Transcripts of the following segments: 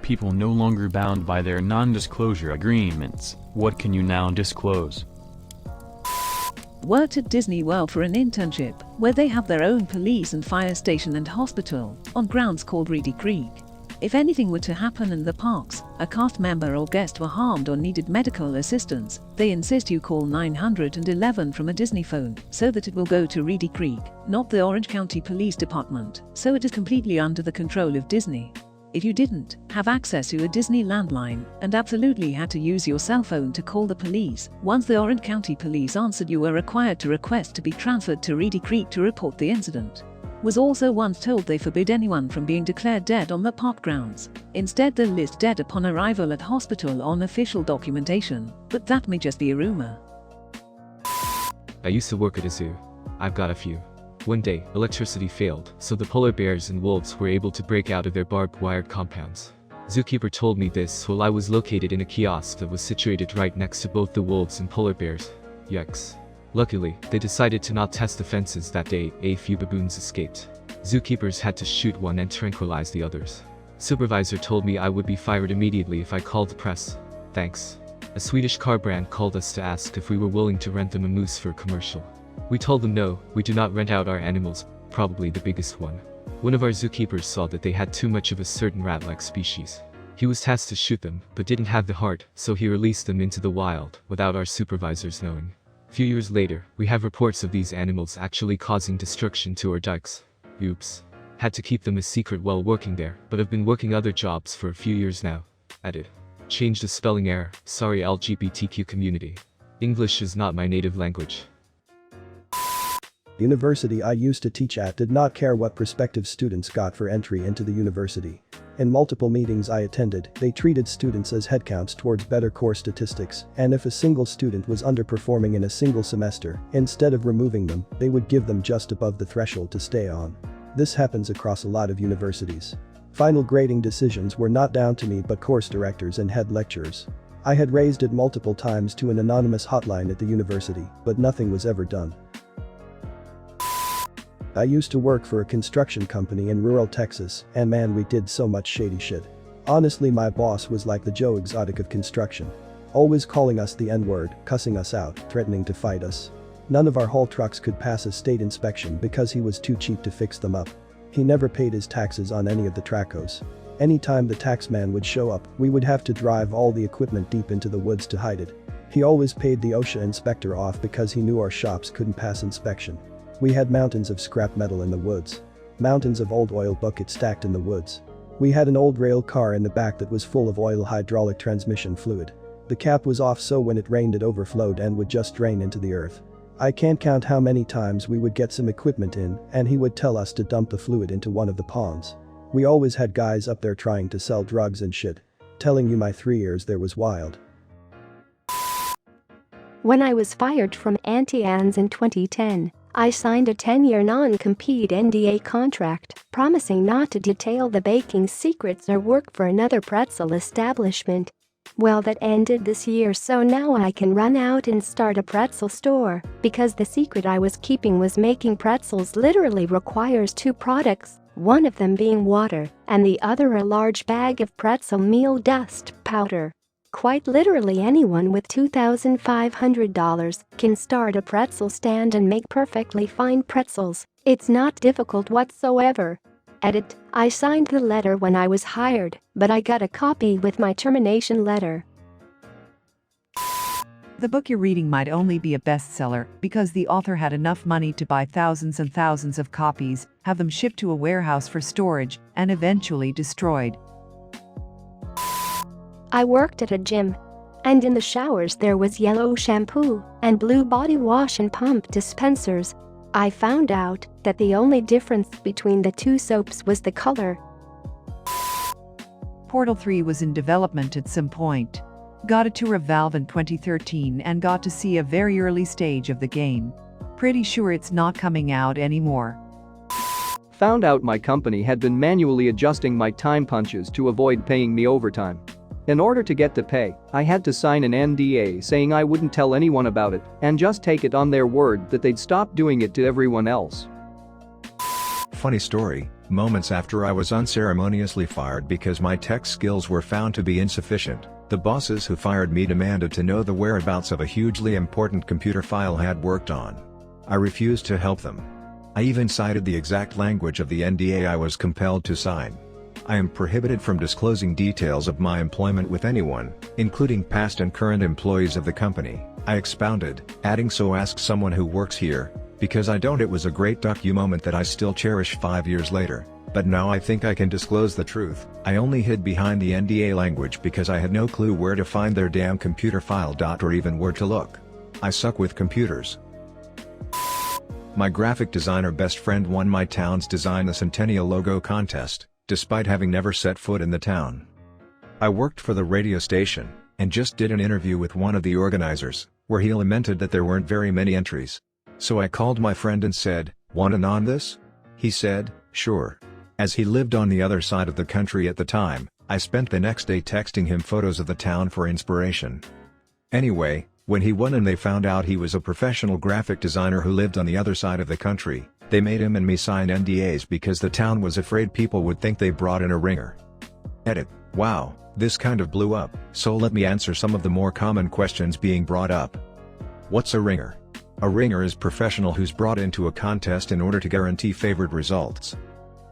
people no longer bound by their non-disclosure agreements. What can you now disclose? Worked at Disney World for an internship, where they have their own police and fire station and hospital, on grounds called Reedy Creek. If anything were to happen in the parks, a cast member or guest were harmed or needed medical assistance, they insist you call 911 from a Disney phone, so that it will go to Reedy Creek, not the Orange County Police Department, so it is completely under the control of Disney. If you didn't have access to a Disney landline and absolutely had to use your cell phone to call the police, once the Orange County Police answered, you were required to request to be transferred to Reedy Creek to report the incident. Was also once told they forbid anyone from being declared dead on the park grounds. Instead, they list dead upon arrival at hospital on official documentation, but that may just be a rumor. I used to work at a zoo. I've got a few. One day, electricity failed, so the polar bears and wolves were able to break out of their barbed wire compounds. Zookeeper told me this while I was located in a kiosk that was situated right next to both the wolves and polar bears. Yikes. Luckily, they decided to not test the fences that day. A few baboons escaped. Zookeepers had to shoot one and tranquilize the others. Supervisor told me I would be fired immediately if I called the press. Thanks. A Swedish car brand called us to ask if we were willing to rent them a moose for a commercial. We told them no, we do not rent out our animals, probably the biggest one. One of our zookeepers saw that they had too much of a certain rat-like species. He was tasked to shoot them, but didn't have the heart, so he released them into the wild, without our supervisors knowing. A few years later, we have reports of these animals actually causing destruction to our dikes. Oops. Had to keep them a secret while working there, but have been working other jobs for a few years now. Edit. Changed a spelling error, sorry LGBTQ community. English is not my native language. The university I used to teach at did not care what prospective students got for entry into the university. In multiple meetings I attended, they treated students as headcounts towards better core statistics, and if a single student was underperforming in a single semester, instead of removing them, they would give them just above the threshold to stay on. This happens across a lot of universities. Final grading decisions were not down to me but course directors and head lecturers. I had raised it multiple times to an anonymous hotline at the university, but nothing was ever done. I used to work for a construction company in rural Texas, and man, we did so much shady shit. Honestly, my boss was like the Joe Exotic of construction. Always calling us the N-word, cussing us out, threatening to fight us. None of our haul trucks could pass a state inspection because he was too cheap to fix them up. He never paid his taxes on any of the tracos. Anytime the taxman would show up, we would have to drive all the equipment deep into the woods to hide it. He always paid the OSHA inspector off because he knew our shops couldn't pass inspection. We had mountains of scrap metal in the woods. Mountains of old oil buckets stacked in the woods. We had an old rail car in the back that was full of oil hydraulic transmission fluid. The cap was off, so when it rained it overflowed and would just drain into the earth. I can't count how many times we would get some equipment in and he would tell us to dump the fluid into one of the ponds. We always had guys up there trying to sell drugs and shit. Telling you, my 3 years there was wild. When I was fired from Auntie Anne's in 2010, I signed a 10-year non-compete NDA contract, promising not to detail the baking secrets or work for another pretzel establishment. Well, that ended this year, so now I can run out and start a pretzel store, because the secret I was keeping was making pretzels literally requires 2 products, one of them being water, and the other a large bag of pretzel meal dust powder. Quite literally anyone with $2,500 can start a pretzel stand and make perfectly fine pretzels. It's not difficult whatsoever. Edit. I signed the letter when I was hired, but I got a copy with my termination letter. The book you're reading might only be a bestseller because the author had enough money to buy thousands and thousands of copies, have them shipped to a warehouse for storage, and eventually destroyed. I worked at a gym. And in the showers there was yellow shampoo and blue body wash and pump dispensers. I found out that the only difference between the 2 soaps was the color. Portal 3 was in development at some point. Got a tour of Valve in 2013 and got to see a very early stage of the game. Pretty sure it's not coming out anymore. Found out my company had been manually adjusting my time punches to avoid paying me overtime. In order to get the pay, I had to sign an NDA saying I wouldn't tell anyone about it and just take it on their word that they'd stop doing it to everyone else. Funny story, moments after I was unceremoniously fired because my tech skills were found to be insufficient, the bosses who fired me demanded to know the whereabouts of a hugely important computer file I had worked on. I refused to help them. I even cited the exact language of the NDA I was compelled to sign. I am prohibited from disclosing details of my employment with anyone, including past and current employees of the company, I expounded, adding, so ask someone who works here, because I don't. It was a great duck you moment that I still cherish 5 years later, but now I think I can disclose the truth. I only hid behind the NDA language because I had no clue where to find their damn computer file. Or even where to look. I suck with computers. My graphic designer best friend won my town's Design the Centennial logo contest, despite having never set foot in the town. I worked for the radio station, and just did an interview with one of the organizers, where he lamented that there weren't very many entries. So I called my friend and said, "Want in on this?" He said, "Sure." As he lived on the other side of the country at the time, I spent the next day texting him photos of the town for inspiration. Anyway, when he won and they found out he was a professional graphic designer who lived on the other side of the country, they made him and me sign NDAs because the town was afraid people would think they brought in a ringer. Edit. Wow, this kind of blew up, so let me answer some of the more common questions being brought up. What's a ringer? A ringer is professional who's brought into a contest in order to guarantee favored results.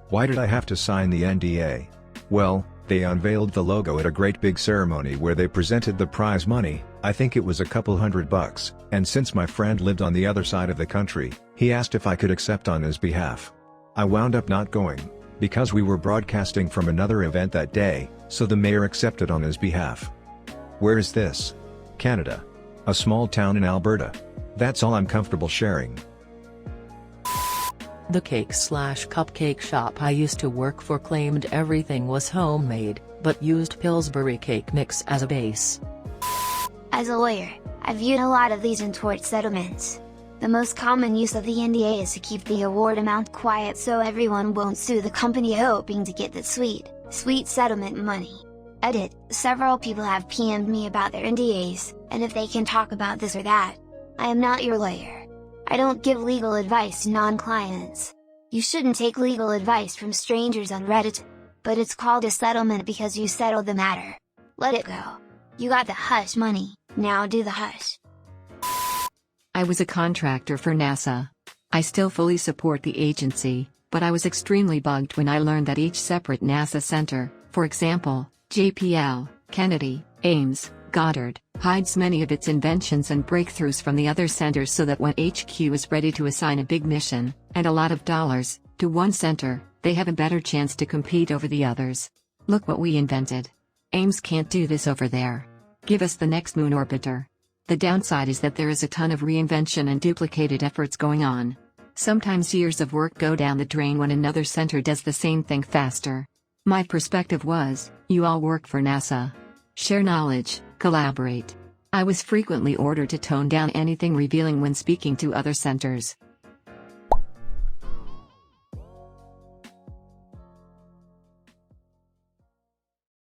Why did I have to sign the NDA? Well, they unveiled the logo at a great big ceremony where they presented the prize money. I think it was a couple $100, and since my friend lived on the other side of the country, he asked if I could accept on his behalf. I wound up not going, because we were broadcasting from another event that day, so the mayor accepted on his behalf. Where is this? Canada. A small town in Alberta. That's all I'm comfortable sharing. The cake/cupcake shop I used to work for claimed everything was homemade, but used Pillsbury cake mix as a base. As a lawyer, I've viewed a lot of these in tort settlements. The most common use of the NDA is to keep the award amount quiet so everyone won't sue the company hoping to get the sweet settlement money. Edit. Several people have PM'd me about their NDAs, and if they can talk about this or that. I am not your lawyer. I don't give legal advice to non-clients. You shouldn't take legal advice from strangers on Reddit. But it's called a settlement because you settled the matter. Let it go. You got the hush money, now do the hush. I was a contractor for NASA. I still fully support the agency, but I was extremely bugged when I learned that each separate NASA center, for example, JPL, Kennedy, Ames, Goddard, hides many of its inventions and breakthroughs from the other centers so that when HQ is ready to assign a big mission, and a lot of dollars, to one center, they have a better chance to compete over the others. Look what we invented. Ames can't do this over there. Give us the next moon orbiter. The downside is that there is a ton of reinvention and duplicated efforts going on. Sometimes years of work go down the drain when another center does the same thing faster. My perspective was, you all work for NASA. Share knowledge, collaborate. I was frequently ordered to tone down anything revealing when speaking to other centers.